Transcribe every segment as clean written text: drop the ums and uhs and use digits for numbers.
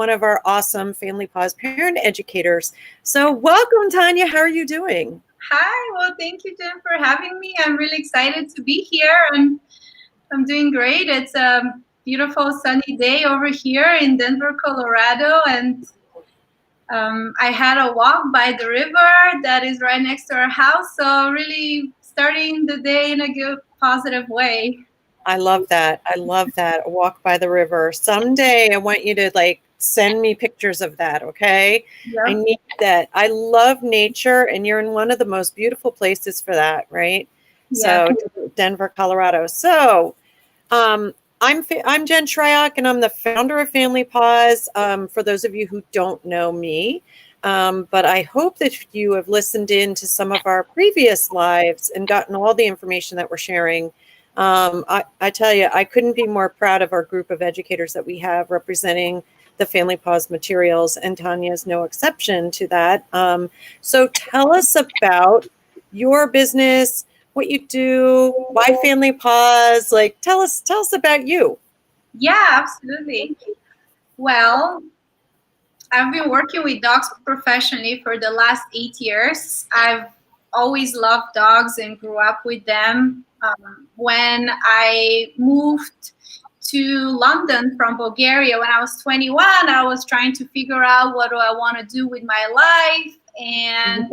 one of our awesome Family Pause parent educators. So welcome, Tanya. How are you doing? Hi, well, thank you, Jen, for having me. I'm really excited to be here, and I'm doing great. It's a beautiful sunny day over here in Denver, Colorado, and I had a walk by the river that is right next to our house, so really starting the day in a good, positive way. I love that. I love that. A walk by the river. Someday I want you to send me pictures of that, okay? I Yep. need that. I love nature and you're in one of the most beautiful places for that, right? Yes. So Denver, Colorado. So um, I'm Jen Shryock, and I'm the founder of Family Pause. For those of you who don't know me, but I hope that you have listened in to some of our previous lives and gotten all the information that we're sharing. I tell you, I couldn't be more proud of our group of educators that we have representing the Family Pause materials, and Tanya is no exception to that. So tell us about your business, what you do, why Family Pause. Tell us about you. Yeah, absolutely. Well, I've been working with dogs professionally for the last 8 years. I've always loved dogs and grew up with them. When I moved to London from Bulgaria when I was 21, I was trying to figure out what do I want to do with my life. And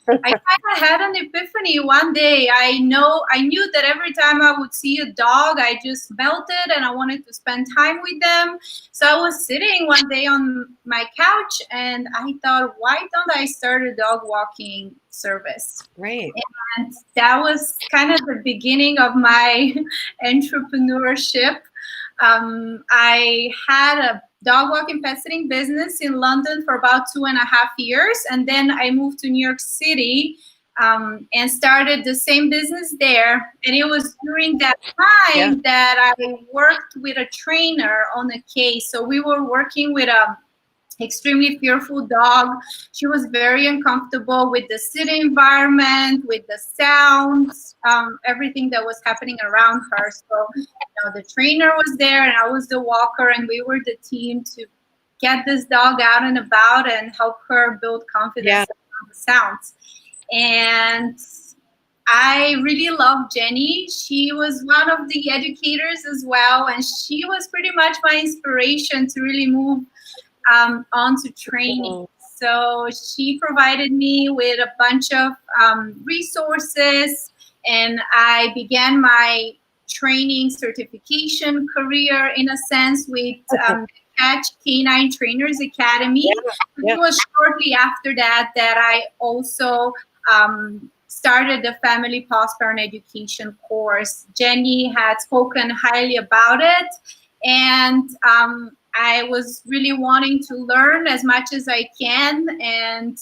I kind of had an epiphany one day. I knew that every time I would see a dog, I just melted and I wanted to spend time with them. So I was sitting one day on my couch and I thought, why don't I start a dog walking service? Right. And that was kind of the beginning of my entrepreneurship. I had a dog walking pet sitting business in London for about 2.5 years. And then I moved to New York City and started the same business there. And it was during that Yeah. time that I worked with a trainer on a case. So we were working with a extremely fearful dog. She was very uncomfortable with the city environment, with the sounds, everything that was happening around her. So, the trainer was there and I was the walker, and we were the team to get this dog out and about and help her build Yeah. confidence around the sounds. And I really love Jenny. She was one of the educators as well, and she was pretty much my inspiration to really move onto training. Mhm. So she provided me with a bunch of resources, and I began my training certification career in a sense with Catch Canine Trainers Academy. Yeah. It Yeah. was shortly after that I also started the Family Pause Parent Education course. Jenny had spoken highly about it, and I was really wanting to learn as much as I can. And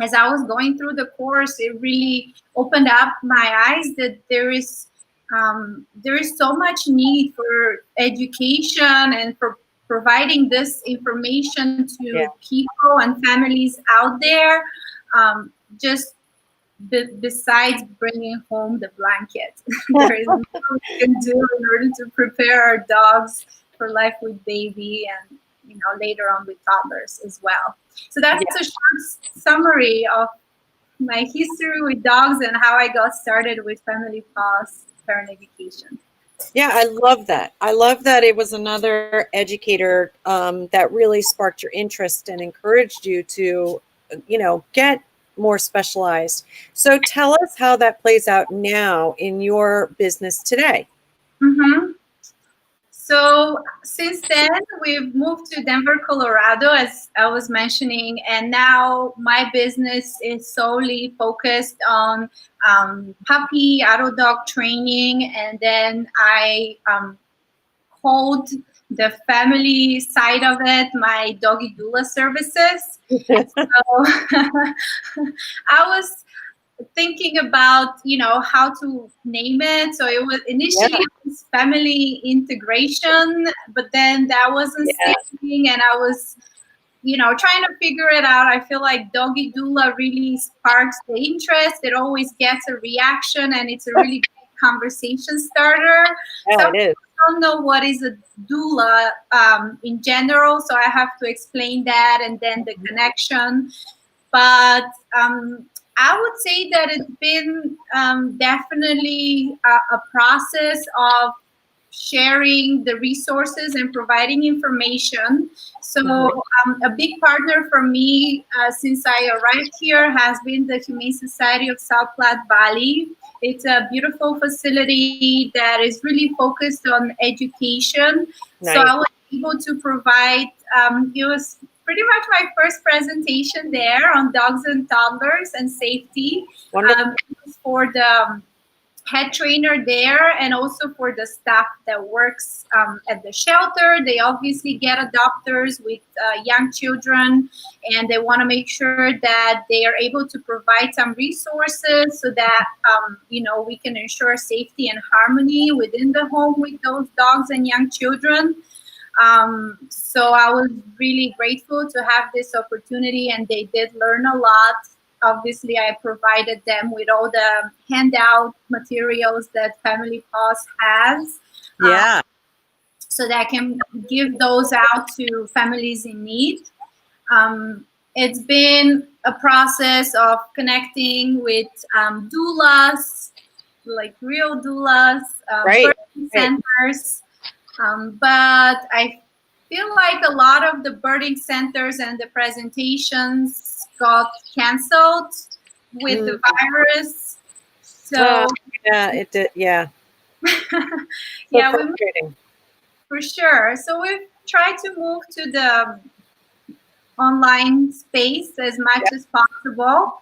as I was going through the course, it really opened up my eyes that there is so much need for education and for providing this information Yeah. to people and families out there. Just besides bringing home the blanket, there is more we can do in order to prepare our dogs for life with baby and later on with toddlers as well. So that's Yeah. a short summary of my history with dogs and how I got started with Family Pause Parent Education. Yeah, I love that. I love that it was another educator that really sparked your interest and encouraged you to, get more specialized. So tell us how that plays out now in your business today. Mm-hmm. So since then, we've moved to Denver, Colorado, as I was mentioning, and now my business is solely focused on puppy, adult dog training, and then I hold the family side of it, my doggy doula services. So I was thinking about how to name it. So it was Yeah. initially it was family integration, but then that wasn't Yeah. sticking, and I was trying to figure it out. I feel like doggy doula really sparks the interest. It always gets a reaction, and it's a really great conversation starter. So Yeah, it is. don't know what is a doula in general, so I have to explain that and then the connection. But I would say that it's been definitely a process of sharing the resources and providing information. So a big partner for me since I arrived here has been the Humane Society of South Platte Valley. It's a beautiful facility that is really focused on education. Nice. So I was able to provide, it was pretty much my first presentation there on dogs and toddlers and safety. It was for the head trainer there and also for the staff that works at the shelter. They obviously get adopters with young children, and they want to make sure that they are able to provide some resources so that we can ensure safety and harmony within the home with those dogs and young children. So I was really grateful to have this opportunity, and they did learn a lot. Obviously, I provided them with all the handout materials that Family Paws has. Yeah. So that I can give those out to families in need. It's been a process of connecting with doulas, like real doulas, birthing centers. But I feel like a lot of the birthing centers and the presentations got canceled with the virus. So yeah, it did. Yeah. Yeah, for sure. So we've tried to move to the online space as much as possible.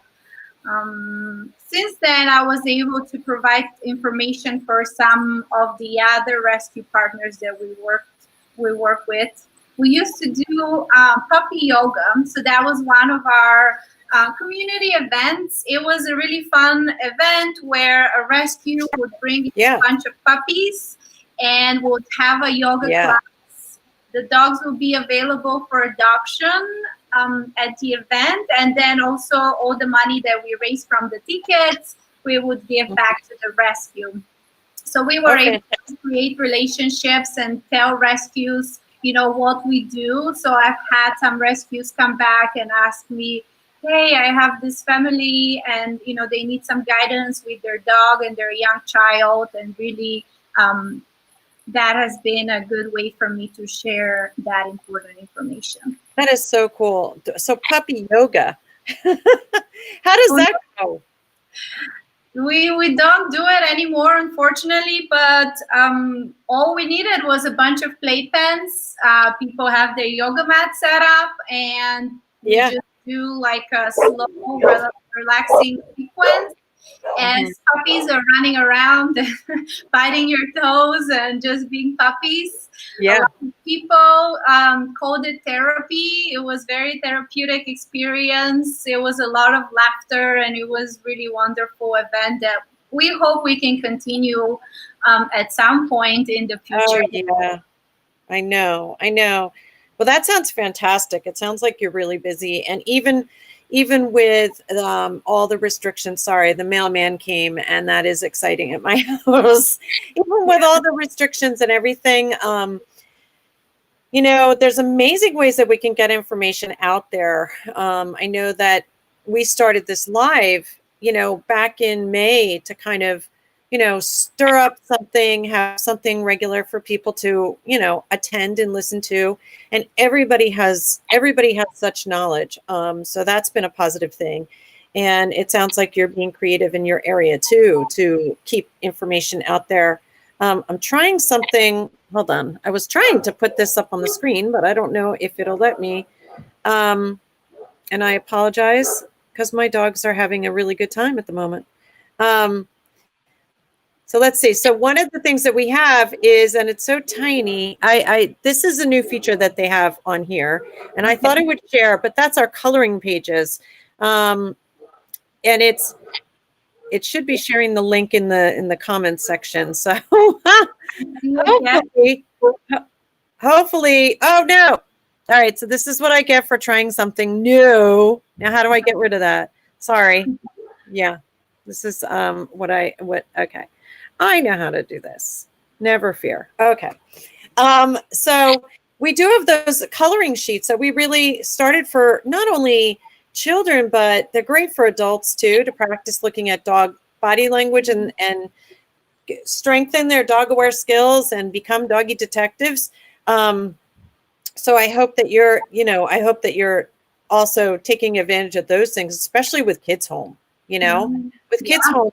Since then, I was able to provide information for some of the other rescue partners that we work with. We used to do puppy yoga, so that was one of our community events. It was a really fun event where a rescue would bring a bunch of puppies and would have a yoga class. The dogs will be available for adoption at the event, and then also all the money that we raised from the tickets, we would give back to the rescue. So we were able to create relationships and tell rescues, what we do. So I've had some rescues come back and ask me, hey, I have this family and, they need some guidance with their dog and their young child. And really, that has been a good way for me to share that important information. That is so cool. So puppy yoga, how does that go? We don't do it anymore, unfortunately, but all we needed was a bunch of playpens. People have their yoga mat set up, and we just do like a slow, relaxing sequence. As puppies are running around, biting your toes, and just being puppies. Yeah. A lot of people called it therapy. It was very therapeutic experience. It was a lot of laughter, and it was really wonderful event that we hope we can continue at some point in the future. Oh, yeah. I know. Well, that sounds fantastic. It sounds like you're really busy, and even with all the restrictions, sorry, the mailman came, and that is exciting at my house. Even with all the restrictions and everything, there's amazing ways that we can get information out there. I know that we started this live, back in May to kind of, stir up something, have something regular for people to, attend and listen to. And everybody has such knowledge. So that's been a positive thing. And it sounds like you're being creative in your area too, to keep information out there. I'm trying something. Hold on. I was trying to put this up on the screen, but I don't know if it'll let me. And I apologize because my dogs are having a really good time at the moment. So let's see. So one of the things that we have is, and it's so tiny, this is a new feature that they have on here, and I thought I would share, but that's our coloring pages. And it should be sharing the link in the comments section. So hopefully, oh no. All right. So this is what I get for trying something new. Now, how do I get rid of that? Sorry. Yeah. This is okay. I know how to do this. Never fear. Okay. So we do have those coloring sheets that we really started for not only children, but they're great for adults too, to practice looking at dog body language and strengthen their dog aware skills and become doggy detectives. So I hope that I hope that you're also taking advantage of those things, especially with kids home. With Yeah. kids home,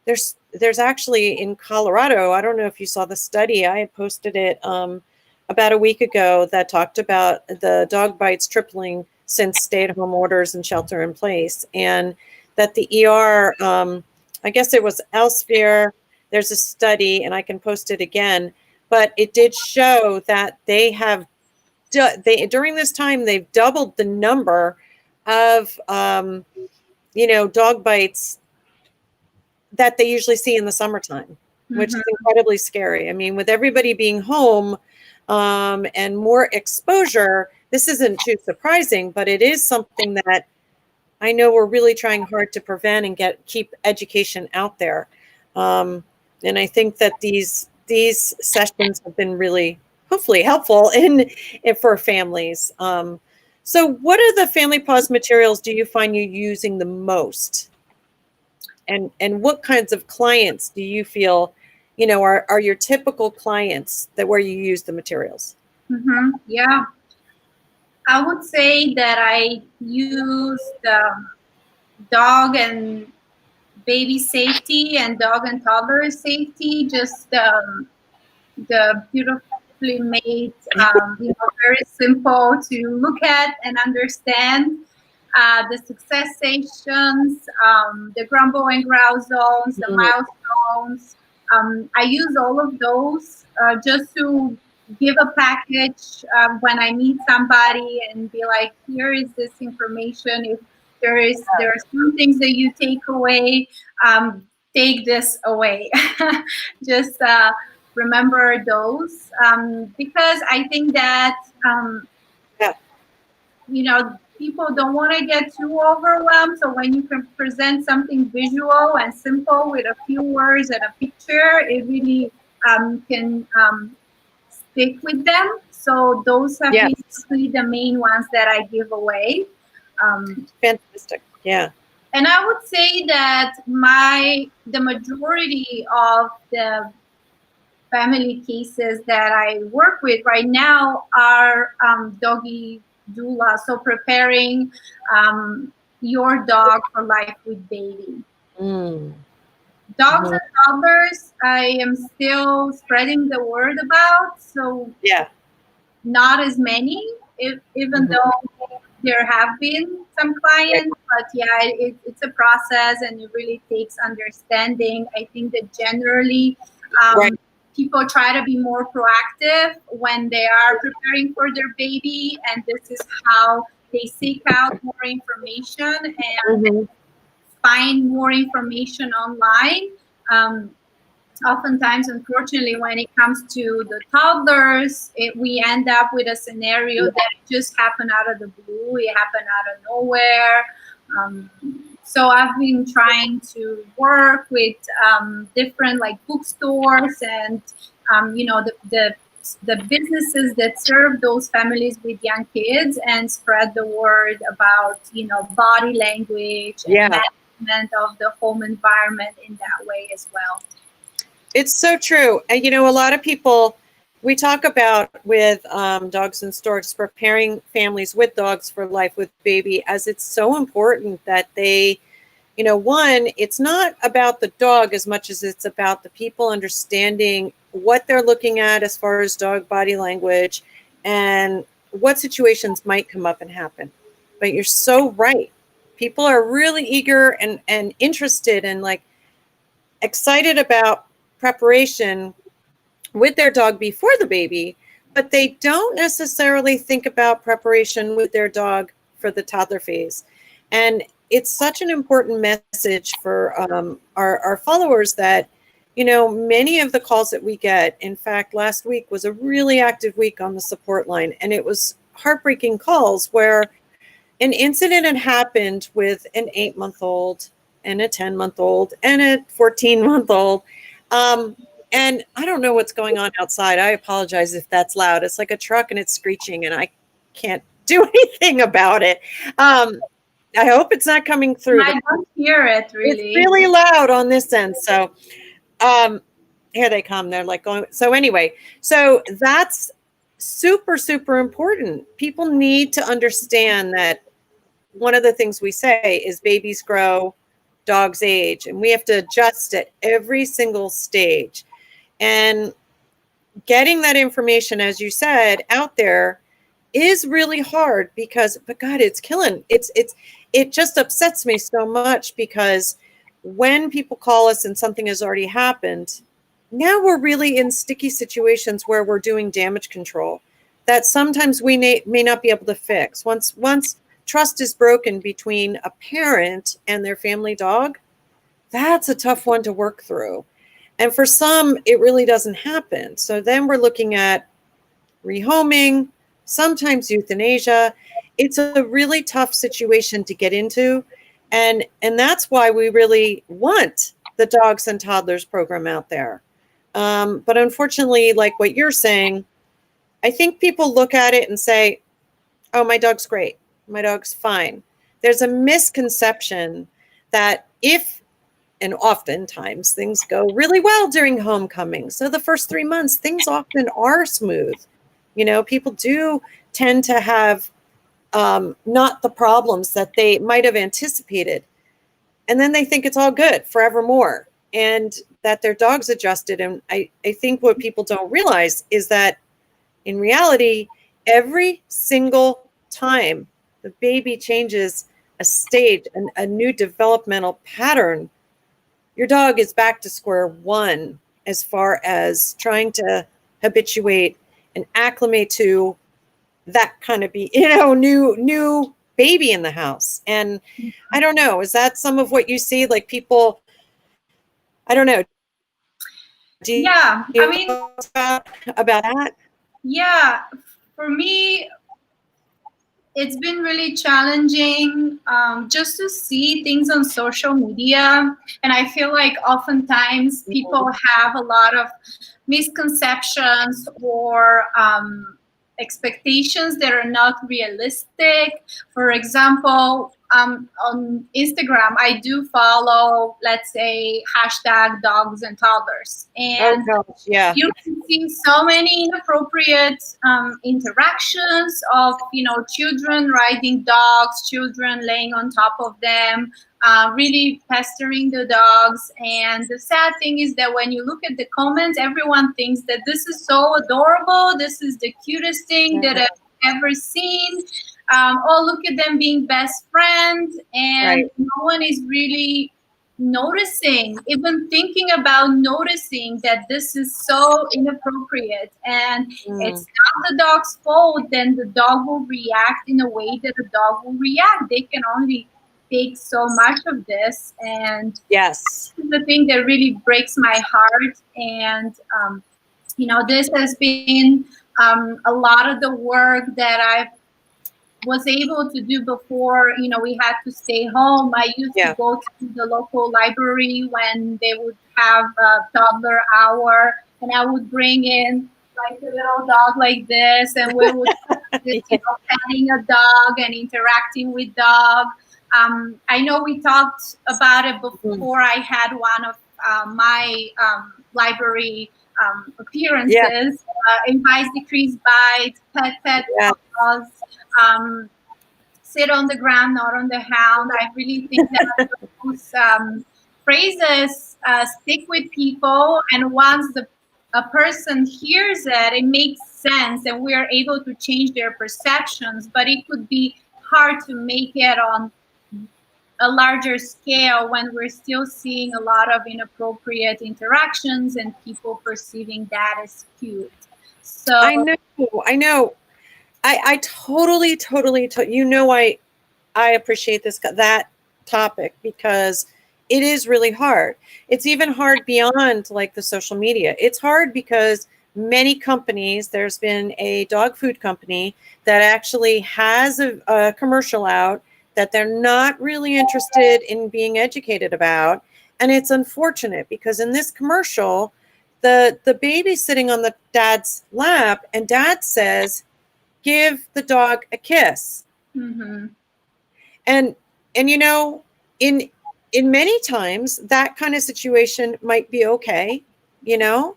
there's actually in Colorado. I don't know if you saw the study. I had posted it about a week ago that talked about the dog bites tripling since stay-at-home orders and shelter in place, and that the ER. I guess it was Elsevier. There's a study, and I can post it again. But it did show that they have during this time they've doubled the number of dog bites that they usually see in the summertime, which is incredibly scary. I mean, with everybody being home and more exposure, this isn't too surprising, but it is something that I know we're really trying hard to prevent and keep education out there. And I think that these sessions have been really, hopefully, helpful for families. So what are the Family Paws materials do you find you using the most? And what kinds of clients do you feel, are your typical clients where you use the materials? Yeah. I would say that I use the dog and baby safety and dog and toddler safety, just the beautifully made, very simple to look at and understand. The success stations, the grumble and growl zones, the milestones. I use all of those just to give a package when I meet somebody and be like, here is this information. If there are some things that you take away, take this away. Just remember those because I think that people don't want to get too overwhelmed. So when you can present something visual and simple with a few words and a picture, it really can stick with them. So those have basically the main ones that I give away. Fantastic. Yeah. And I would say that the majority of the family cases that I work with right now are doggy doula, so preparing your dog for life with baby. Dogs and toddlers, I am still spreading the word about, so not as many, even though there have been some clients, but it's a process and it really takes understanding. I think that generally people try to be more proactive when they are preparing for their baby, and this is how they seek out more information and find more information online. Oftentimes, unfortunately, when it comes to the toddlers, we end up with a scenario that just happened out of the blue. It happened out of nowhere. So I've been trying to work with different bookstores and the businesses that serve those families with young kids and spread the word about body language and management of the home environment in that way as well. It's so true. And a lot of people, we talk about with Dogs and Storks, preparing families with dogs for life with baby, as it's so important that they, one, it's not about the dog as much as it's about the people understanding what they're looking at as far as dog body language and what situations might come up and happen. But you're so right. People are really eager and interested and excited about preparation with their dog before the baby, but they don't necessarily think about preparation with their dog for the toddler phase. And it's such an important message for our followers that, many of the calls that we get, in fact, last week was a really active week on the support line, and it was heartbreaking calls where an incident had happened with an 8-month-old and a 10-month-old and a 14-month-old. And I don't know what's going on outside. I apologize if that's loud. It's like a truck and it's screeching and I can't do anything about it. I hope it's not coming through. I don't hear it It's really. really loud on this end. So here they come. They're like going. So anyway, so that's super, super important. People need to understand that one of the things we say is babies grow, dogs age, and we have to adjust at every single stage. And getting that information, as you said, out there is really hard because, but God, it's killing. It just upsets me so much because when people call us and something has already happened, now we're really in sticky situations where we're doing damage control that sometimes we may not be able to fix. Once trust is broken between a parent and their family dog, that's a tough one to work through. And for some, it really doesn't happen. So then we're looking at rehoming, sometimes euthanasia. It's a really tough situation to get into. And that's why we really want the Dogs and Toddlers program out there. But unfortunately, like what you're saying, I think people look at it and say, oh, my dog's great. My dog's fine. There's a misconception that if, and oftentimes things go really well during homecoming. So the first 3 months, things often are smooth. You know, people do tend to have not the problems that they might have anticipated. And then they think it's all good forevermore and that their dog's adjusted. And I think what people don't realize is that in reality, every single time the baby changes a stage, a new developmental pattern, your dog is back to square one as far as trying to habituate and acclimate to that kind of new baby in the house. And I don't know, is that some of what you see? Like people, I don't know. Yeah, Do I you mean, talk about that? yeah, for me, it's been really challenging just to see things on social media. And I feel like oftentimes people have a lot of misconceptions or expectations that are not realistic. For example, on Instagram, I do follow, let's say, hashtag dogs and toddlers. And Oh gosh, yeah. you can see so many inappropriate interactions of children riding dogs, children laying on top of them, really pestering the dogs. And the sad thing is that when you look at the comments, everyone thinks that this is so adorable, this is the cutest thing that I've ever seen. Oh, look at them being best friends, and Right. no one is really noticing, even thinking about noticing that this is so inappropriate. And it's not the dog's fault. Then the dog will react in a way that the dog will react. They can only take so much of this. And Yes. this is the thing that really breaks my heart. And this has been a lot of the work that I was able to do before. We had to stay home. I used to go to the local library when they would have a toddler hour, and I would bring in like a little dog like this, and we would petting a dog and interacting with dog. I know we talked about it before. I had one of my library appearances, Advice Decrease Bite, Pet Pause, Sit on the Ground, Not on the Hound. I really think that those phrases stick with people, and once a person hears it makes sense, and we are able to change their perceptions. But it could be hard to make it on a larger scale when we're still seeing a lot of inappropriate interactions and people perceiving that as cute. So I know. I totally, I appreciate that topic because it is really hard. It's even hard beyond like the social media. It's hard because many companies, there's been a dog food company that actually has a commercial out that they're not really interested in being educated about. And it's unfortunate because in this commercial, the baby sitting on the dad's lap, and dad says, give the dog a kiss. Mm-hmm. And you know, in many times that kind of situation might be okay, you know,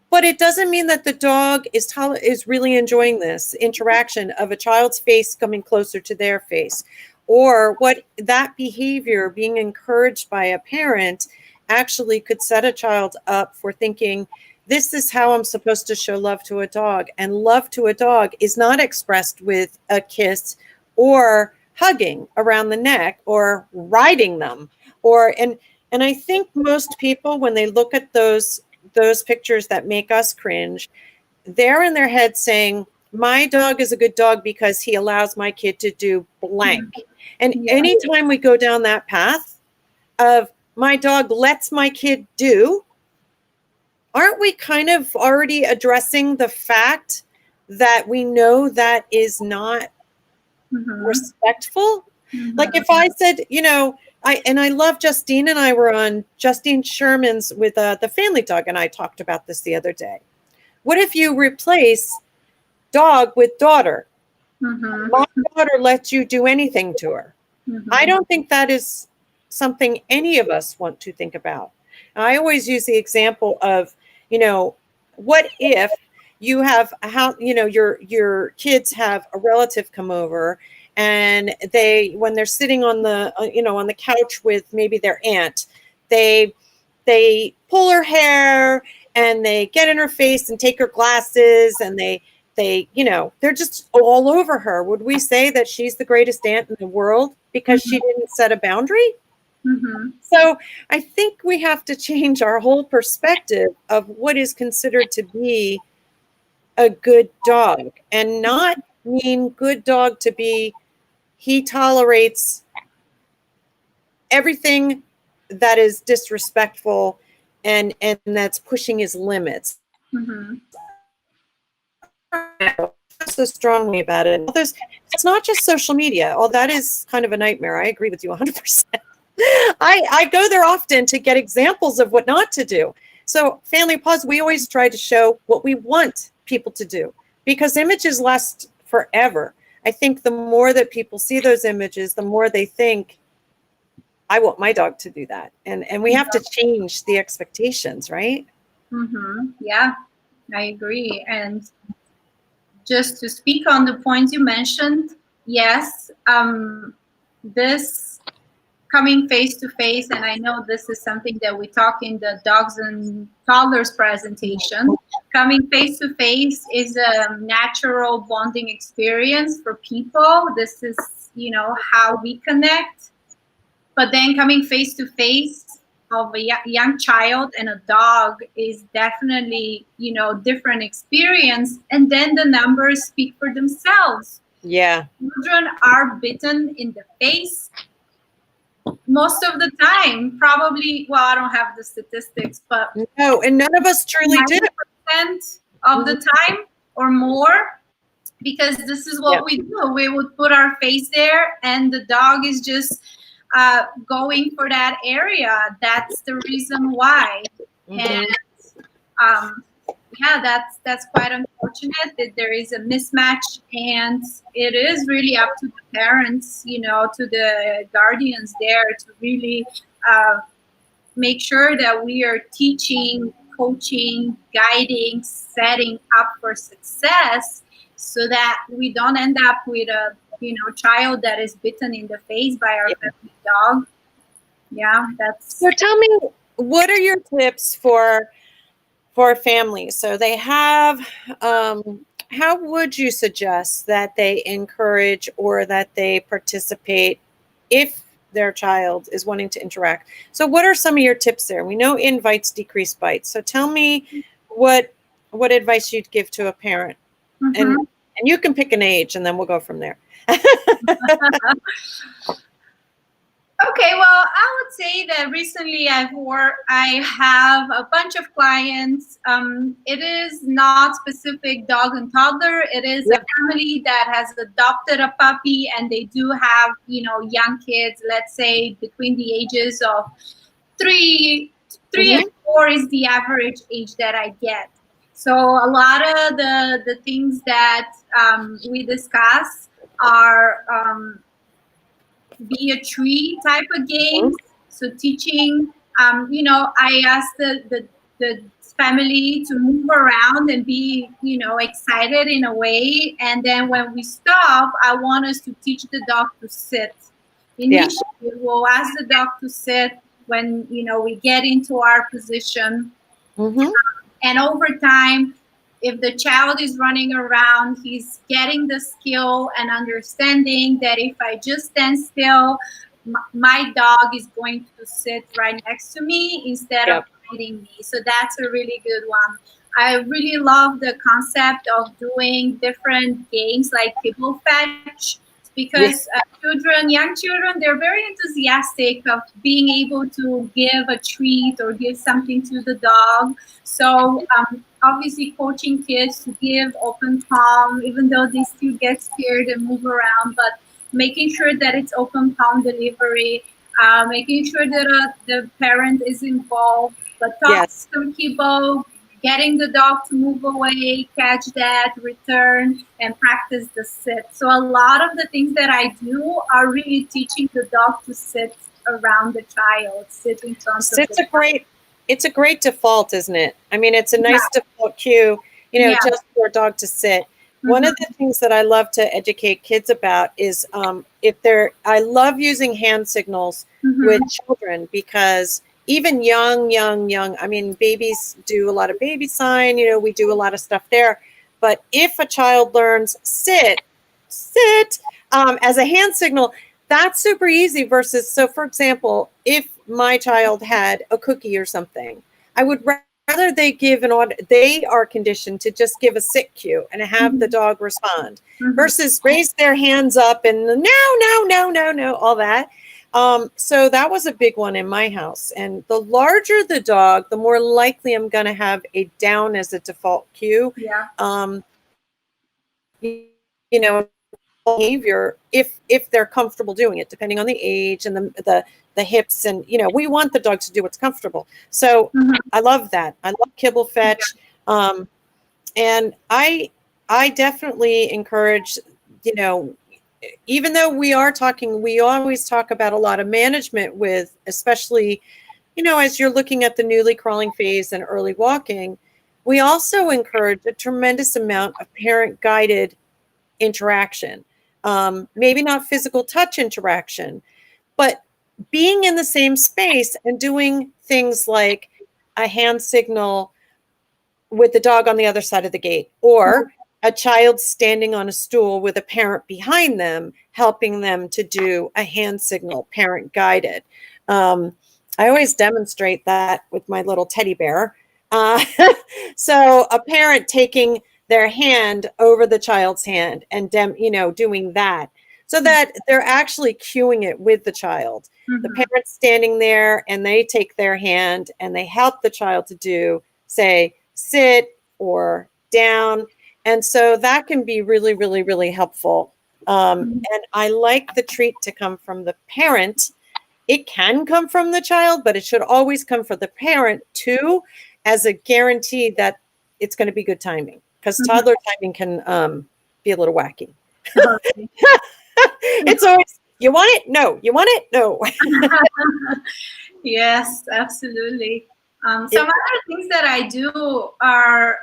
but it doesn't mean that the dog is really enjoying this interaction of a child's face coming closer to their face, or what that behavior being encouraged by a parent actually could set a child up for thinking, this is how I'm supposed to show love to a dog. And love to a dog is not expressed with a kiss or hugging around the neck or riding them, or and I think most people, when they look at those pictures that make us cringe, they're in their head saying, my dog is a good dog because he allows my kid to do blank. And anytime we go down that path of my dog lets my kid do, aren't we kind of already addressing the fact that we know that is not respectful? Like if I said, you know, I love Justine, and I were on Justine Sherman's with the Family Dog, and I talked about this the other day. What if you replace dog with daughter? My daughter lets you do anything to her. I don't think that is something any of us want to think about. I always use the example of, you know, what if you have you know, your kids have a relative come over, and when they're sitting on the you know, on the couch with maybe their aunt, they pull her hair and they get in her face and take her glasses, and they you know, they're just all over her. Would we say that she's the greatest aunt in the world because she didn't set a boundary? So I think we have to change our whole perspective of what is considered to be a good dog, and not mean good dog to be he tolerates everything that is disrespectful and that's pushing his limits. So strongly about it. It's not just social media. Oh, that is kind of a nightmare. I agree with you 100%. I go there often to get examples of what not to do. So Family Paws, we always try to show what we want people to do, because images last forever. I think the more that people see those images, the more they think, I want my dog to do that. And we have to change the expectations, right? Yeah, I agree. And just to speak on the points you mentioned, yes, this coming face to face, and I know this is something that we talk in the dogs and toddlers presentation, coming face to face is a natural bonding experience for people. This is, you know, how we connect. But then coming face to face of a young child and a dog is definitely, you know, different experience. And then the numbers speak for themselves. Yeah. Children are bitten in the face most of the time, probably. Well, I don't have the statistics, but no, and none of us truly do. 90% of the time or more, because this is what we do. We would put our face there, and the dog is just going for that area. That's the reason why. And yeah, that's quite unfortunate that there is a mismatch, and it is really up to the parents, you know, to the guardians there to really make sure that we are teaching, coaching, guiding, setting up for success, so that we don't end up with a, you know, child that is bitten in the face by our family dog. Yeah, that's. So tell me, what are your tips for families? So they have, how would you suggest that they encourage or that they participate if their child is wanting to interact? So what are some of your tips there? We know invites decrease bites. So tell me what advice you'd give to a parent. And you can pick an age, and then we'll go from there. Okay, well, I would say that recently I have a bunch of clients. It is not specific dog and toddler. It is a family that has adopted a puppy, and they do have, you know, young kids, let's say between the ages of 3 3 and 4 is the average age that I get. So a lot of the things that we discuss are be a tree type of games. So teaching, I asked the family to move around and be, excited in a way. And then when we stop, I want us to teach the dog to sit. Initially, we'll ask the dog to sit when, we get into our position. And over time, if the child is running around, he's getting the skill and understanding that if I just stand still, my dog is going to sit right next to me instead of biting me. So that's a really good one. I really love the concept of doing different games like kibble fetch, because young children, they're very enthusiastic of being able to give a treat or give something to the dog. So obviously coaching kids to give open palm, even though they still get scared and move around, but making sure that it's open palm delivery, making sure that the parent is involved, but talking some kibble, getting the dog to move away, catch that, return, and practice the sit. So a lot of the things that I do are really teaching the dog to sit around the child, sit in front of the child. It's a great default, isn't it? I mean, it's a nice default cue, just for a dog to sit. One of the things that I love to educate kids about is I love using hand signals with children, because even young, I mean, babies do a lot of baby sign, we do a lot of stuff there. But if a child learns sit, as a hand signal, that's super easy versus, so for example, if my child had a cookie or something, I would rather they give they are conditioned to just give a sit cue and have the dog respond versus raise their hands up and no, all that. So that was a big one in my house. And the larger the dog, the more likely I'm going to have a down as a default cue. Behavior if they're comfortable doing it, depending on the age and the hips, and we want the dog to do what's comfortable. So I love that. I love kibble fetch. And I definitely encourage, even though we always talk about a lot of management with, especially, as you're looking at the newly crawling phase and early walking, we also encourage a tremendous amount of parent guided interaction. Maybe not physical touch interaction, but being in the same space and doing things like a hand signal with the dog on the other side of the gate, or a child standing on a stool with a parent behind them, helping them to do a hand signal, parent guided. I always demonstrate that with my little teddy bear. So a parent taking their hand over the child's hand and doing that, so that they're actually cueing it with the child. The parent's standing there and they take their hand and they help the child to do, say, sit or down. And so that can be really, really, really helpful. And I like the treat to come from the parent. It can come from the child, but it should always come from the parent too, as a guarantee that it's going to be good timing. Because toddler timing can be a little wacky. It's always, you want it? No. You want it? No. Yes, absolutely. Some other things that I do are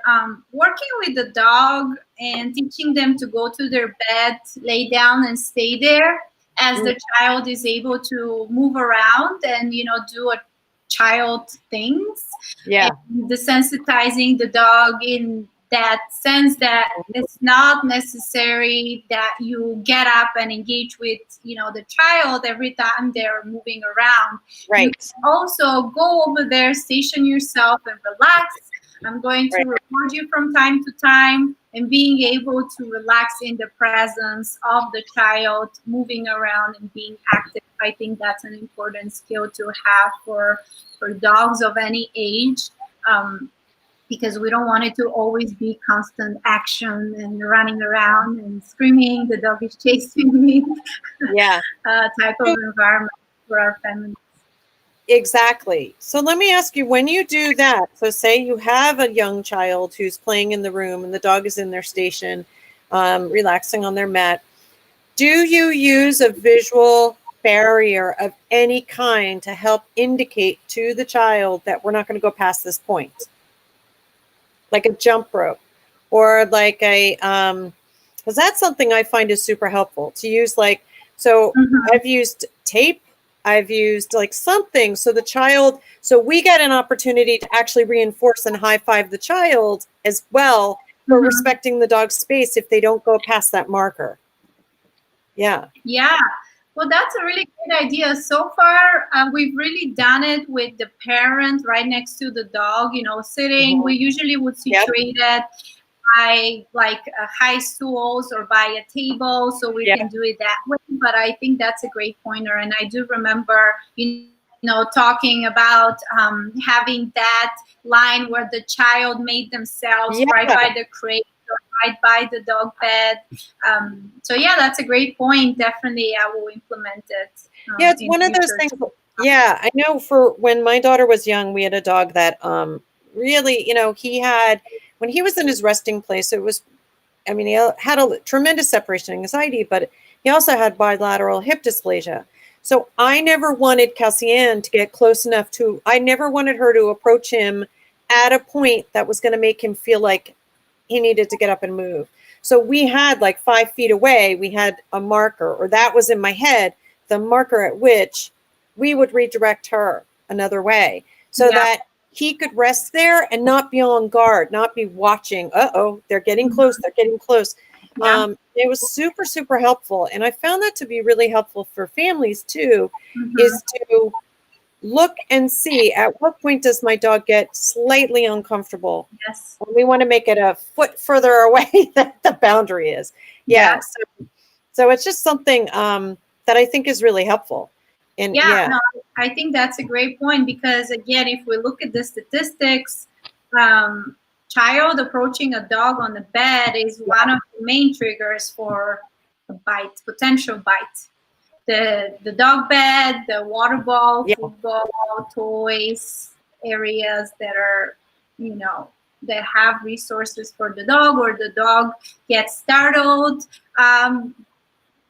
working with the dog and teaching them to go to their bed, lay down and stay there as the child is able to move around and, do a child things. And desensitizing the dog in that sense that it's not necessary that you get up and engage with, the child every time they're moving around. Right. You can also go over there, station yourself and relax. I'm going to record you from time to time, and being able to relax in the presence of the child moving around and being active. I think that's an important skill to have for dogs of any age. Because we don't want it to always be constant action and running around and screaming, the dog is chasing me. Type of environment for our families. Exactly. So let me ask you, when you do that, so say you have a young child who's playing in the room and the dog is in their station, relaxing on their mat, do you use a visual barrier of any kind to help indicate to the child that we're not going to go past this point? Like a jump rope or like because that's something I find is super helpful to use. Like, so Mhm. I've used tape, I've used like something so the child, so we get an opportunity to actually reinforce and high five the child as well for Mhm. respecting the dog's space if they don't go past that marker. Yeah. Yeah. Well, that's a really great idea. So far, we've really done it with the parent right next to the dog, sitting. Mhm. We usually would Yep. situate it by like high stools or by a table so we Yeah. can do it that way. But I think that's a great pointer. And I do remember, talking about having that line where the child made themselves right Yeah. by the crate or right by the dog bed. So yeah, that's a great point. Definitely, I will implement it Yeah, it's in one of those future things. too. Yeah, I know for when my daughter was young, we had a dog that really, he had when he was in his resting place, it was I mean, he had a tremendous separation anxiety, but he also had bilateral hip dysplasia. So I never wanted Cassian to get close enough to, I never wanted her to approach him at a point that was going to make him feel like he needed to get up and move. So we had like 5 feet away, we had a marker, or that was in my head, the marker at which we would redirect her another way so Yeah. that he could rest there and not be on guard, not be watching. Uh-oh, they're getting close. They're getting close. Yeah. It was super, super helpful. And I found that to be really helpful for families too, Hmm. is to look and see at what point does my dog get slightly uncomfortable. Yes. We want to make it a foot further away than the boundary is. Yeah. Yeah. So it's just something that I think is really helpful. And Yeah, yeah, no, I think that's a great point because again, if we look at the statistics, um, child approaching a dog on the bed is one of the main triggers for a bite, potential bite. The dog bed, the water ball, yeah, football, toys, areas that are, that have resources for the dog, or the dog gets startled.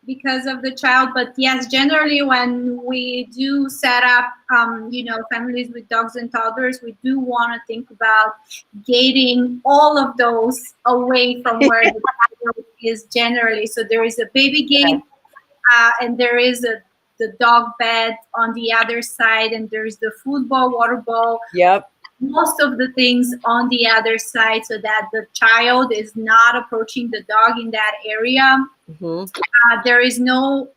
Because of the child. But yes, generally when we do set up families with dogs and toddlers, we do want to think about gating all of those away from where the child is generally. So there is a baby yeah, gate, and there is the dog bed on the other side, and there's the football, water ball, yep. most of the things on the other side, so that the child is not approaching the dog in that area. Hmm. There is no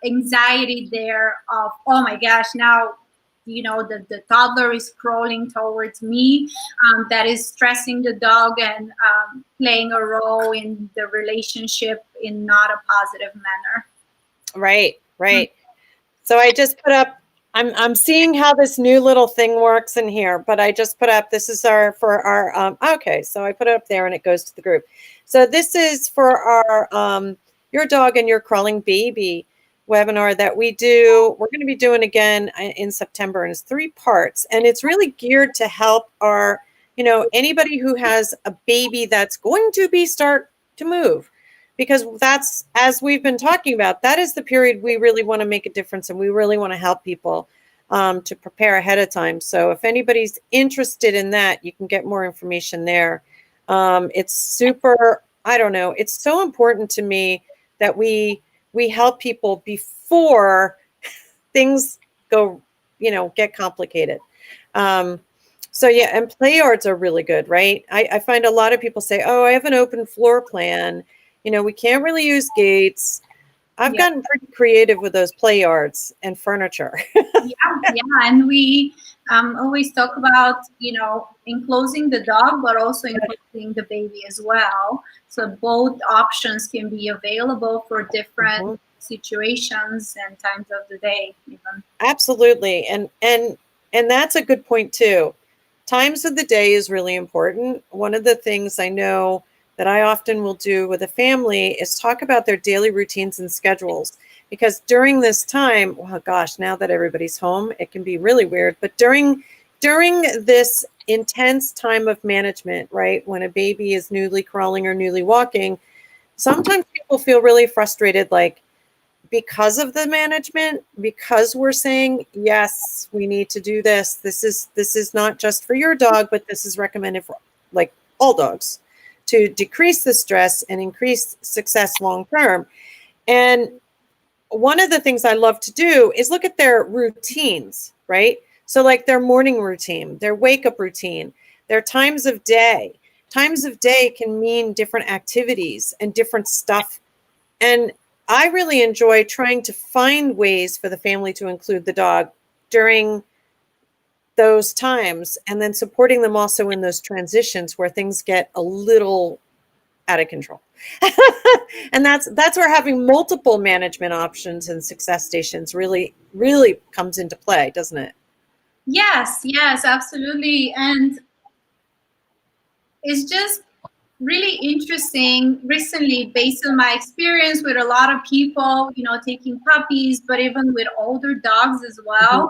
anxiety there of, oh my gosh, now the toddler is crawling towards me. That is stressing the dog and playing a role in the relationship in not a positive manner. Right, right. So I just put up, I'm seeing how this new little thing works in here, but I just put up, this is okay, so I put it up there and it goes to the group. So this is for our Your Dog and Your Crawling Baby webinar that we're going to be doing again in September, and it's 3 parts, and it's really geared to help anybody who has a baby that's going to start to move, because that's, as we've been talking about, that is the period we really want to make a difference, and we really want to help people to prepare ahead of time. So if anybody's interested in that, you can get more information there. It's super, I don't know, it's so important to me that we help people before things go, get complicated. So yeah, and play yards are really good, right? I find a lot of people say, oh, I have an open floor plan. We can't really use gates. I've Yeah. gotten pretty creative with those play yards and furniture. Yeah, and we always talk about enclosing the dog, but also enclosing the baby as well. So both options can be available for different Mhm. situations and times of the day, even. Absolutely. And that's a good point too. Times of the day is really important. One of the things I know that I often will do with a family is talk about their daily routines and schedules. Because during this time, well, gosh, now that everybody's home, it can be really weird. But during this intense time of management, right, when a baby is newly crawling or newly walking, sometimes people feel really frustrated, like, because of the management, because we're saying, yes, we need to do this. This is not just for your dog, but this is recommended for like all dogs to decrease the stress and increase success long term. And one of the things I love to do is look at their routines, right? So like their morning routine, their wake up routine, their times of day. Times of day can mean different activities and different stuff. And I really enjoy trying to find ways for the family to include the dog during those times, and then supporting them also in those transitions where things get a little out of control. And that's where having multiple management options and success stations really comes into play, doesn't it? Yes, yes, absolutely. And it's just really interesting recently, based on my experience with a lot of people, taking puppies, but even with older dogs as well.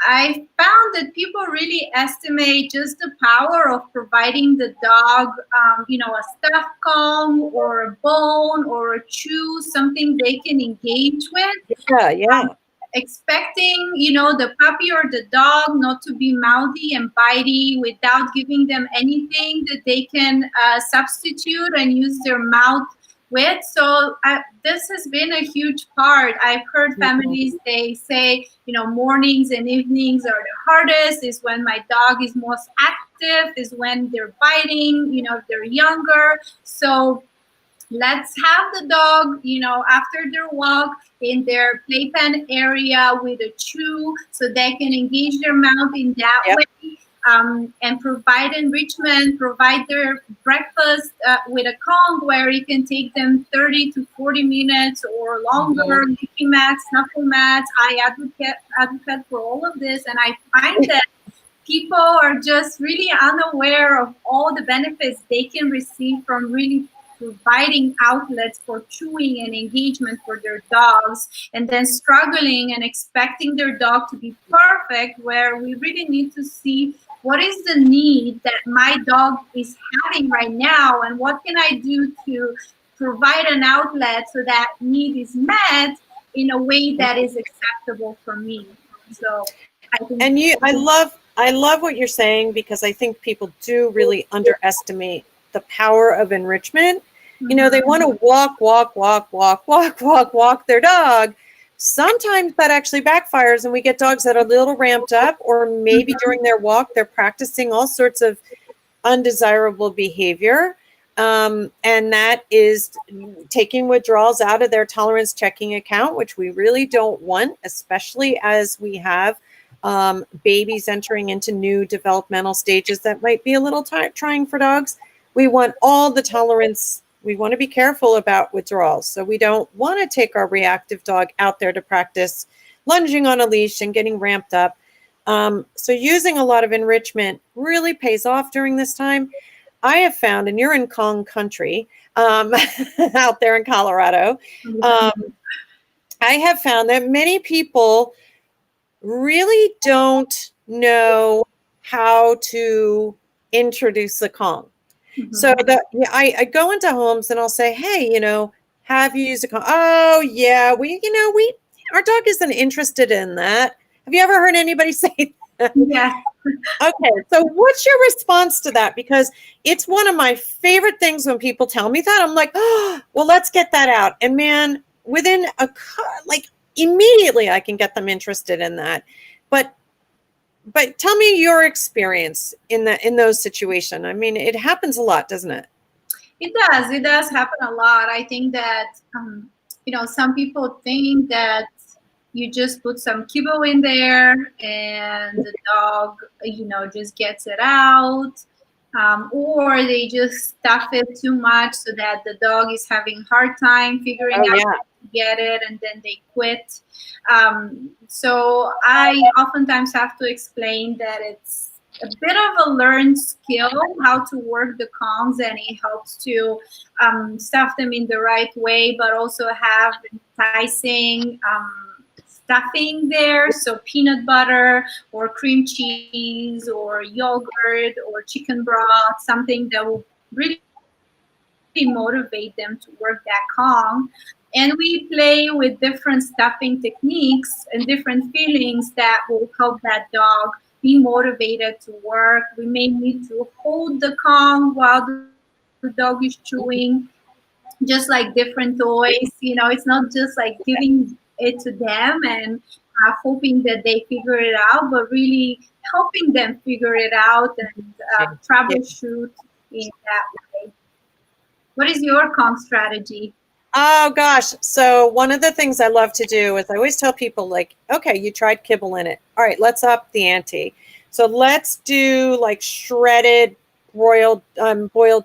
I found that people really estimate just the power of providing the dog, a stuffed comb or a bone or a chew, something they can engage with. Yeah. Expecting, the puppy or the dog not to be mouthy and bitey without giving them anything that they can substitute and use their mouth with. So this has been a huge part. I've heard families, they say, mornings and evenings are the hardest, is when my dog is most active, is when they're biting, if they're younger. So let's have the dog, after their walk in their playpen area with a chew so they can engage their mouth in that way, and provide enrichment, provide their breakfast with a Kong where it can take them 30 to 40 minutes or longer, Mickey mats, snuffle mats. I advocate for all of this, and I find that people are just really unaware of all the benefits they can receive from really providing outlets for chewing and engagement for their dogs, and then struggling and expecting their dog to be perfect, where we really need to see what is the need that my dog is having right now, and what can I do to provide an outlet so that need is met in a way that is acceptable for me. So I think I love what you're saying, because I think people do really underestimate the power of enrichment. They want to walk their dog. Sometimes that actually backfires, and we get dogs that are a little ramped up, or maybe during their walk, they're practicing all sorts of undesirable behavior. And that is taking withdrawals out of their tolerance checking account, which we really don't want, especially as we have babies entering into new developmental stages that might be a little trying for dogs. We want all the tolerance. We want to be careful about withdrawals. So we don't want to take our reactive dog out there to practice lunging on a leash and getting ramped up. So using a lot of enrichment really pays off during this time. I have found, and you're in Kong country, out there in Colorado, I have found that many people really don't know how to introduce the Kong. So I go into homes and I'll say, hey, have you used a Kong? Oh yeah, our dog isn't interested in that. Have you ever heard anybody say that? Yeah. Okay, so what's your response to that? Because it's one of my favorite things when people tell me that. I'm like, oh, well, let's get that out. And man, within immediately I can get them interested in that. But tell me your experience in those situations. I mean, it happens a lot, doesn't it? It does. It does happen a lot. I think that, some people think that you just put some kibble in there and the dog, just gets it out. Or they just stuff it too much so that the dog is having a hard time figuring out how to get it, and then they quit. So I oftentimes have to explain that it's a bit of a learned skill how to work the Kongs, and it helps to stuff them in the right way, but also have enticing stuffing there. So peanut butter or cream cheese or yogurt or chicken broth, something that will really motivate them to work that Kong. And we play with different stuffing techniques and different feelings that will help that dog be motivated to work. We may need to hold the Kong while the dog is chewing, just like different toys. You know, it's not just like giving it to them and hoping that they figure it out, but really helping them figure it out and troubleshoot in that way. What is your Kong strategy? Oh gosh. So one of the things I love to do is I always tell people like, okay, you tried kibble in it. All right, let's up the ante. So let's do like shredded boiled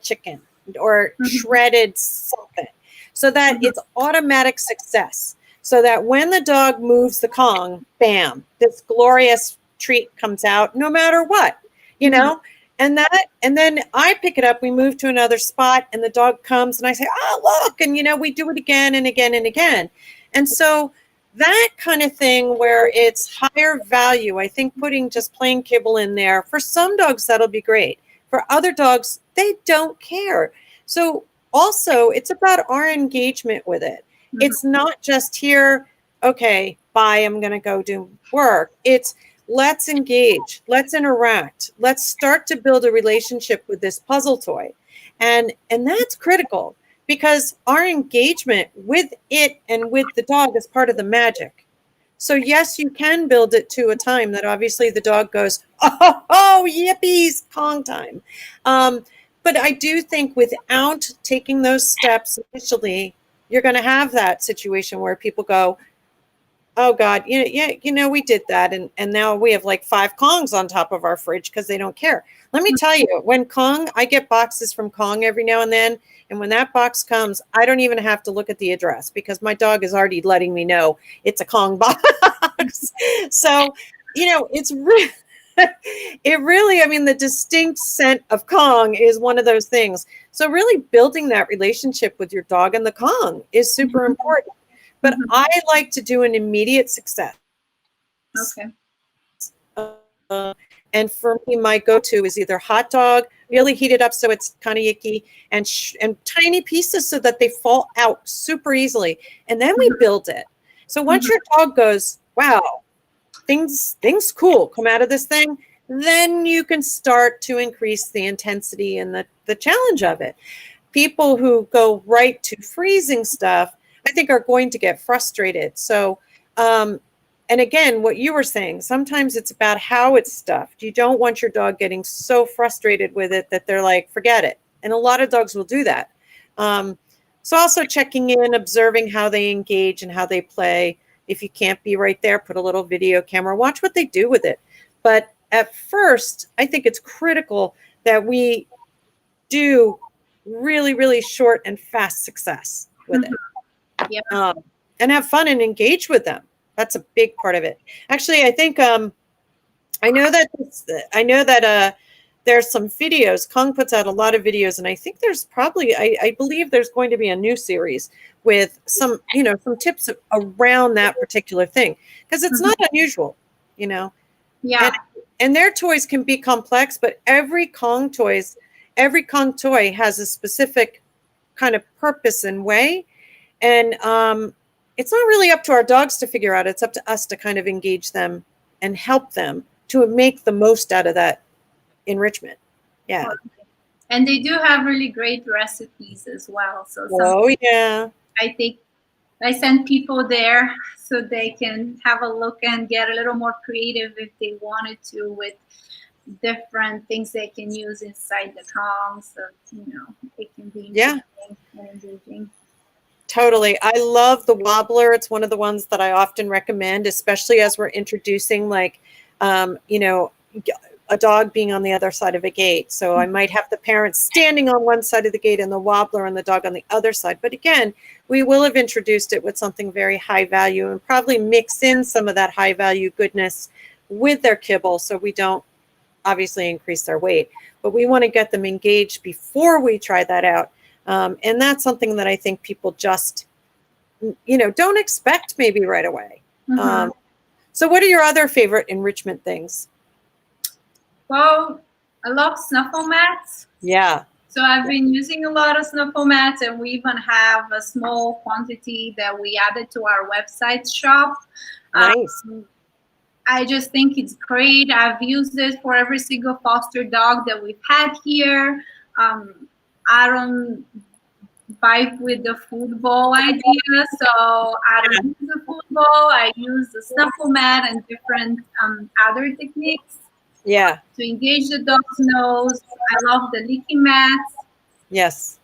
chicken or shredded something so that it's automatic success. So that when the dog moves the Kong, bam, this glorious treat comes out no matter what, you know? And then I pick it up, we move to another spot and the dog comes and I say, oh, look. And, you know, we do it again and again and again. And so that kind of thing where it's higher value, I think putting just plain kibble in there, for some dogs, that'll be great. For other dogs, they don't care. So also it's about our engagement with it. It's not just here, okay, bye, I'm going to go do work. It's let's engage, let's interact, let's start to build a relationship with this puzzle toy. And that's critical because our engagement with it and with the dog is part of the magic. So yes, you can build it to a time that obviously the dog goes, oh yippies, Kong time. But I do think without taking those steps initially, you're going to have that situation where people go, oh God, we did that. And now we have like 5 Kongs on top of our fridge because they don't care. Let me tell you, when Kong, I get boxes from Kong every now and then. And when that box comes, I don't even have to look at the address because my dog is already letting me know it's a Kong box. So, it's really, I mean, the distinct scent of Kong is one of those things. So really building that relationship with your dog and the Kong is super important. But I like to do an immediate success. Okay. And for me, my go-to is either hot dog, really heat it up so it's kind of yicky, and tiny pieces so that they fall out super easily. And then we build it. So once your dog goes, wow, things cool come out of this thing, then you can start to increase the intensity and the challenge of it. People who go right to freezing stuff, I think are going to get frustrated. So, and again, what you were saying, sometimes it's about how it's stuffed. You don't want your dog getting so frustrated with it that they're like, forget it. And a lot of dogs will do that. So also checking in, observing how they engage and how they play. If you can't be right there, put a little video camera, watch what they do with it. But at first, I think it's critical that we do really, really short and fast success with it. Yeah. And have fun and engage with them. That's a big part of it. Actually, I think I know that there's some videos. Kong puts out a lot of videos, and I think there's probably I believe there's going to be a new series with some tips around that particular thing because it's not unusual, Yeah. And their toys can be complex, but every Kong toy has a specific kind of purpose and way. And it's not really up to our dogs to figure out. It's up to us to kind of engage them and help them to make the most out of that enrichment. Yeah. And they do have really great recipes as well. So yeah. I think I send people there so they can have a look and get a little more creative if they wanted to with different things they can use inside the Kong. So, it can be interesting and engaging. Totally. I love the wobbler. It's one of the ones that I often recommend, especially as we're introducing a dog being on the other side of a gate. So I might have the parents standing on one side of the gate and the wobbler and the dog on the other side. But again, we will have introduced it with something very high value and probably mix in some of that high value goodness with their kibble so we don't obviously increase their weight, but we want to get them engaged before we try that out. And that's something that I think people just, don't expect maybe right away. Mhm. So what are your other favorite enrichment things? Well, I love snuffle mats. Yeah. So I've been using a lot of snuffle mats, and we even have a small quantity that we added to our website shop. Nice. I just think it's great. I've used it for every single foster dog that we've had here. I don't bite with the food bowl idea, so I don't use the food bowl. I use the snuffle mat and different other techniques Yeah. to engage the dog's nose. I love the licky mats. Yes.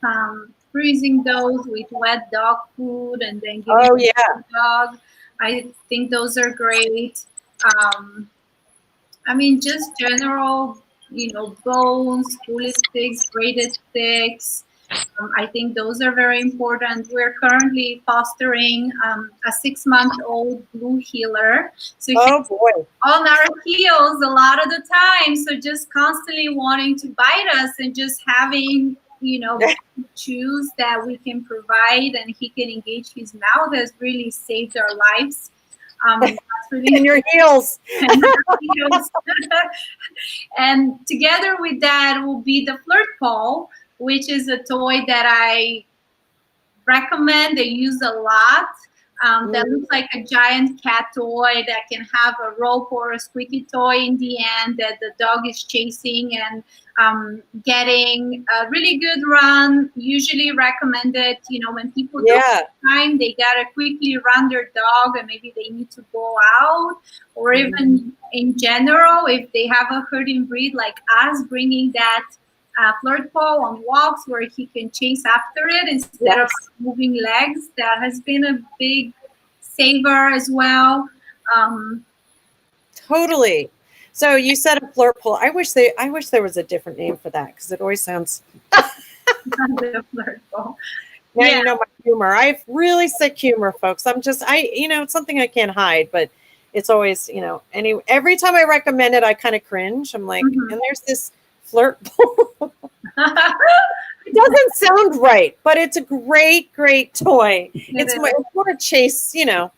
Freezing those with wet dog food and then giving Oh, it yeah. to the dog. I think those are great. I mean, just general, bones, pulley sticks, braided sticks. I think those are very important. We're currently fostering a 6-month-old blue heeler. So Oh boy. on our heels a lot of the time. So just constantly wanting to bite us and just having, chews that we can provide and he can engage his mouth has really saved our lives. That's really In your heels. And together with that will be the Flirt Pole, which is a toy that I recommend. They use a lot. That looks like a giant cat toy that can have a rope or a squeaky toy in the end that the dog is chasing and getting a really good run. Usually recommended, when people don't have time, they gotta quickly run their dog and maybe they need to go out, or even in general, if they have a herding breed like us, bringing that Flirt Pole on walks where he can chase after it instead of moving legs. That has been a big saver as well. Totally. So you said a Flirt Pole. I wish there was a different name for that because it always sounds. The Flirt Pole. Now you know my humor. I have really sick humor, folks. It's something I can't hide, but it's always, every time I recommend it, I kind of cringe. I'm like, and there's this Flirt Pole. It doesn't sound right, but it's a great, great toy. It's more a chase,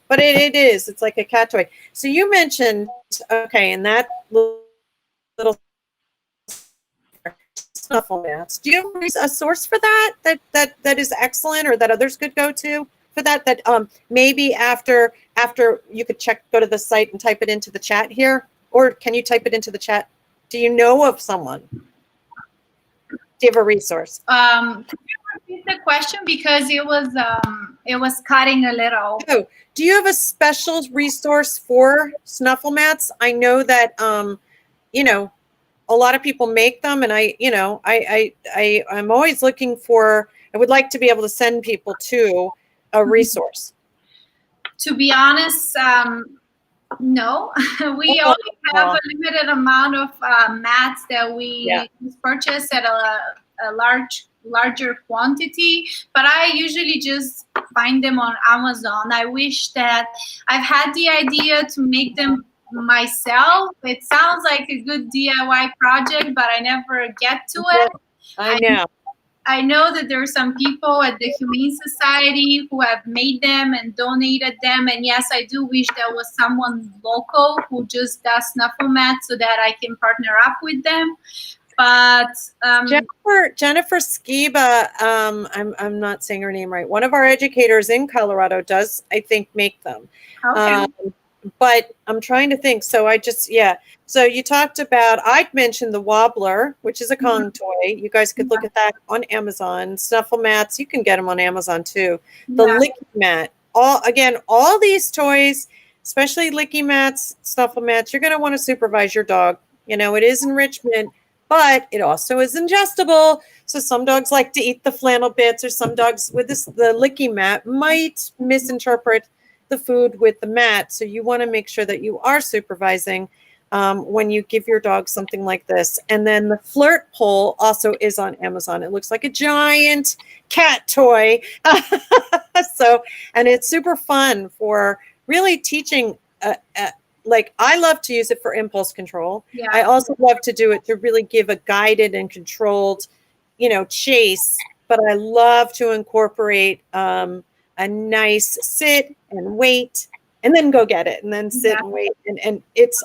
but it is. It's like a cat toy. So you mentioned, okay, and that little snuffle mats. Do you have a source for that is excellent, or that others could go to for that? That maybe after you could go to the site and type it into the chat here, or can you type it into the chat? Do you know of someone? Do you have a resource? Could you repeat the question because it was cutting a little. Oh, do you have a special resource for snuffle mats? I know that a lot of people make them, and I'm always looking for. I would like to be able to send people to a resource. To be honest, no, we only have a limited amount of mats that we purchase at a larger quantity, but I usually just find them on Amazon. I wish that I've had the idea to make them myself. It sounds like a good DIY project, but I never get to it. I know. I know that there are some people at the Humane Society who have made them and donated them. And yes, I do wish there was someone local who just does snuffle mats so that I can partner up with them. But Jennifer Skiba, I'm not saying her name right. One of our educators in Colorado does, I think, make them. Okay. But I'm trying to think. So So you talked about, I mentioned the Wobbler, which is a Kong toy. You guys could look at that on Amazon. Snuffle mats, you can get them on Amazon too. The Licky mat, all these toys, especially Licky mats, snuffle mats, you're going to want to supervise your dog. It is enrichment, but it also is ingestible. So some dogs like to eat the flannel bits, or some dogs with the Licky mat might misinterpret the food with the mat. So you want to make sure that you are supervising when you give your dog something like this. And then the Flirt Pole also is on Amazon. It looks like a giant cat toy. And it's super fun for really teaching like I love to use it for impulse control. Yeah. I also love to do it to really give a guided and controlled, chase. But I love to incorporate a nice sit and wait and then go get it and then sit and wait. And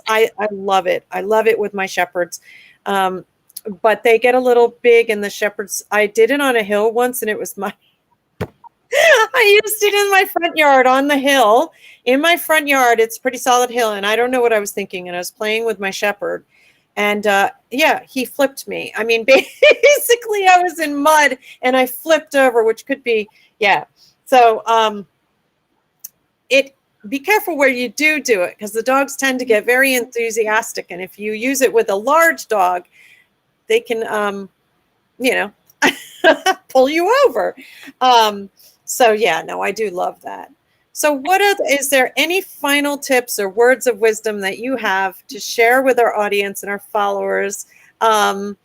I love it. I love it with my shepherds. But they get a little big, and the shepherds, I did it on a hill once, and it was I used it in my front yard on the hill. In my front yard, it's a pretty solid hill, and I don't know what I was thinking. And I was playing with my shepherd, and he flipped me. I mean, basically, I was in mud, and I flipped over, which could be, yeah. So be careful where you do it, because the dogs tend to get very enthusiastic, and if you use it with a large dog, they can, pull you over. So yeah, no, I do love that. So is there any final tips or words of wisdom that you have to share with our audience and our followers that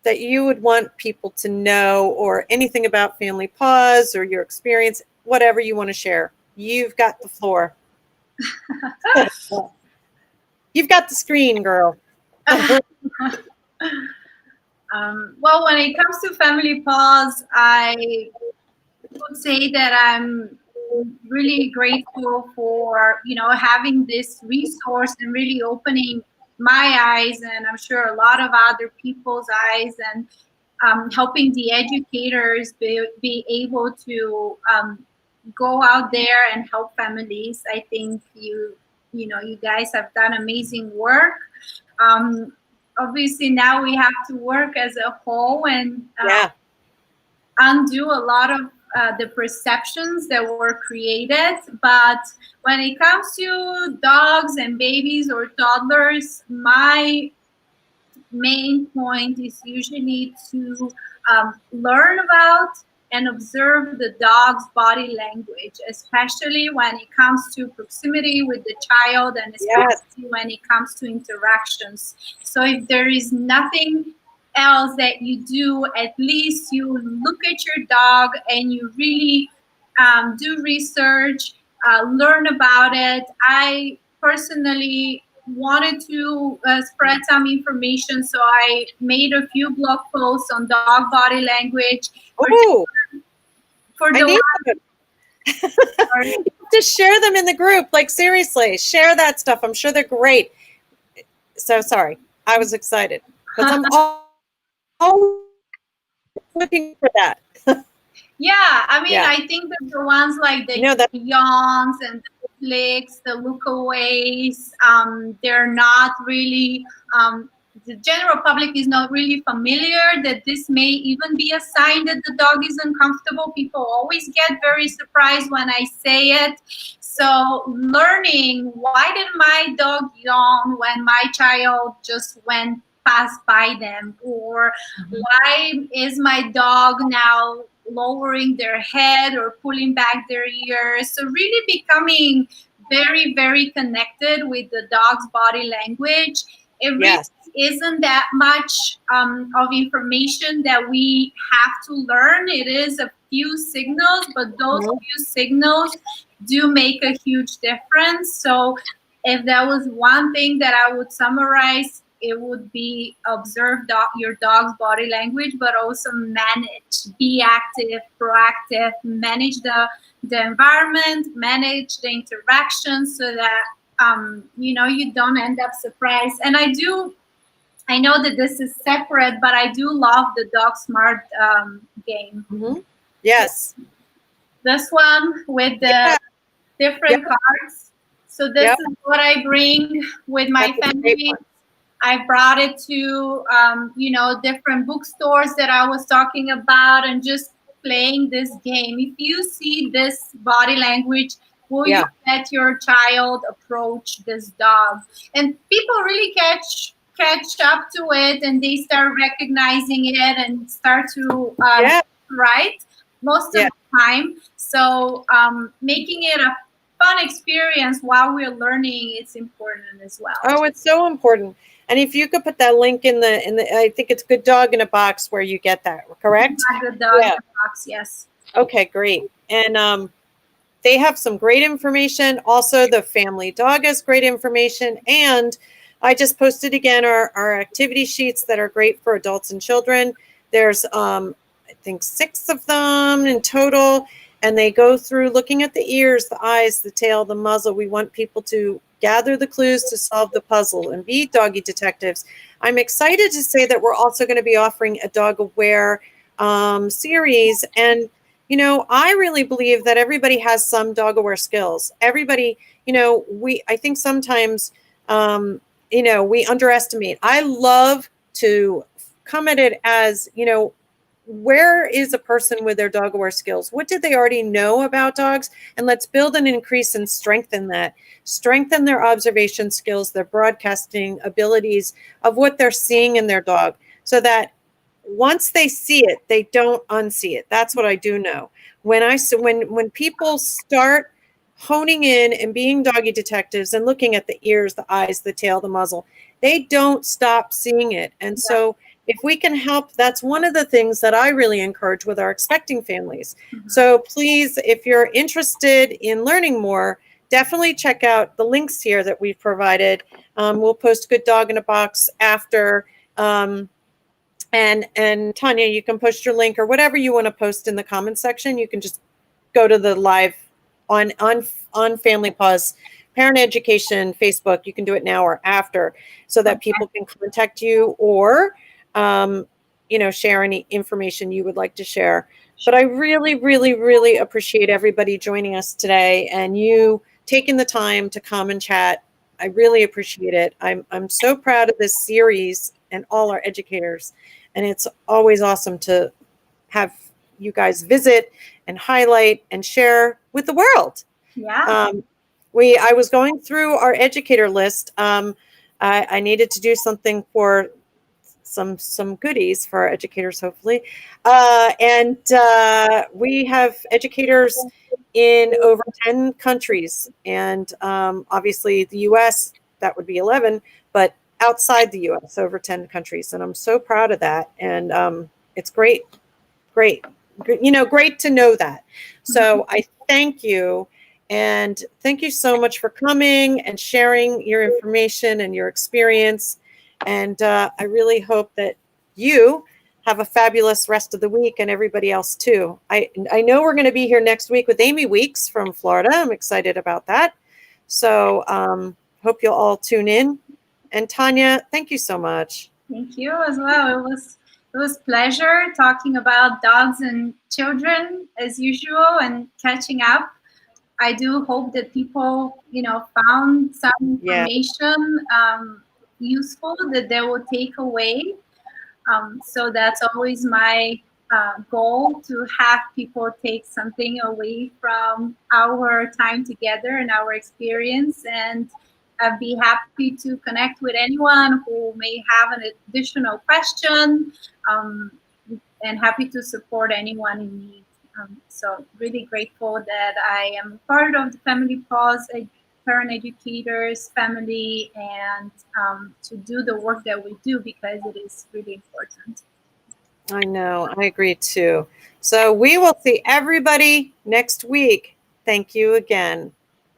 you would want people to know, or anything about Family Paws or your experience, whatever you want to share? You've got the floor. You've got the screen, girl. Well, when it comes to Family Paws, I would say that I'm really grateful for having this resource and really opening my eyes, and I'm sure a lot of other people's eyes, and helping the educators be able to go out there and help families. I think you guys have done amazing work. Obviously now we have to work as a whole and undo a lot of the perceptions that were created. But when it comes to dogs and babies or toddlers, my main point is usually to learn about and observe the dog's body language, especially when it comes to proximity with the child, and especially when it comes to interactions. So if there is nothing else that you do, at least you look at your dog and you really do research, learn about it. I personally wanted to spread some information, so I made a few blog posts on dog body language. For the to share them in the group, like seriously, share that stuff. I'm sure they're great. So sorry, I was excited because I'm all looking for that. Yeah, I mean, I think that the ones like the yawns and the flicks, the lookaways, they're not really, the general public is not really familiar that this may even be a sign that the dog is uncomfortable. People always get very surprised when I say it. So learning, why did my dog yawn when my child just went past by them? Or why is my dog now lowering their head or pulling back their ears? So really becoming very, very connected with the dog's body language. It really isn't that much of information that we have to learn. It is a few signals, but those few signals do make a huge difference. So if that was one thing that I would summarize, it would be observe your dog's body language, but also manage, be active, proactive, manage the environment, manage the interactions, so that you don't end up surprised. And I know that this is separate, but I do love the Dog Smart game. Yes. This one with the different cards. So this is what I bring with my family. I brought it to, different bookstores that I was talking about, and just playing this game. If you see this body language, will you let your child approach this dog? And people really catch up to it, and they start recognizing it and start to write most of the time. So making it a fun experience while we're learning, it's important as well. Oh, it's so important. And if you could put that link in the, I think it's Good Dog in a Box where you get that, correct? Good Dog in a Box, yes. Okay, great. And they have some great information. Also, the Family Dog has great information. And I just posted again our activity sheets that are great for adults and children. There's, I think, 6 of them in total. And they go through looking at the ears, the eyes, the tail, the muzzle. We want people to gather the clues to solve the puzzle and be doggy detectives. I'm excited to say that we're also going to be offering a dog aware series. And, you know, I really believe that everybody has some dog aware skills. Everybody, you know, I think sometimes, you know, we underestimate. I love to come at it as, you know, where is a person with their dog aware skills? What did they already know about dogs? And let's build and increase and strengthen that. Strengthen their observation skills, their broadcasting abilities of what they're seeing in their dog, so that once they see it, they don't unsee it. That's what I do know. When people start honing in and being doggy detectives and looking at the ears, the eyes, the tail, the muzzle, they don't stop seeing it. And so if we can help, that's one of the things that I really encourage with our expecting families. So please, if you're interested in learning more, definitely check out the links here that we've provided. We'll post Good Dog in a Box after. And Tanya, you can post your link or whatever you want to post in the comments section. You can just go to the live on Family Paws Parent Education Facebook. You can do it now or after, so that people can contact you or you know, share any information you would like to share. But I really, really, really appreciate everybody joining us today and you taking the time to come and chat. I really appreciate it. I'm so proud of this series and all our educators. And it's always awesome to have you guys visit and highlight and share with the world. Yeah. I was going through our educator list. I needed to do something for some goodies for our educators, hopefully. And we have educators in over 10 countries. And obviously the US, that would be 11, but outside the US, over 10 countries. And I'm so proud of that. And it's great, you know, great to know that. So I thank you. And thank you so much for coming and sharing your information and your experience. And I really hope that you have a fabulous rest of the week and everybody else too. I know we're going to be here next week with Amy Weeks from Florida. I'm excited about that. So hope you'll all tune in. And Tanya, thank you so much. Thank you as well. It was pleasure talking about dogs and children as usual and catching up. I do hope that people, you know, found some information useful that they will take away. So that's always my goal, to have people take something away from our time together and our experience. And I'd be happy to connect with anyone who may have an additional question, and happy to support anyone in need. So really grateful that I am part of the Family Paws Parent Educators family, and to do the work that we do, because it is really important. I know, I agree too. So we will see everybody next week. Thank you again.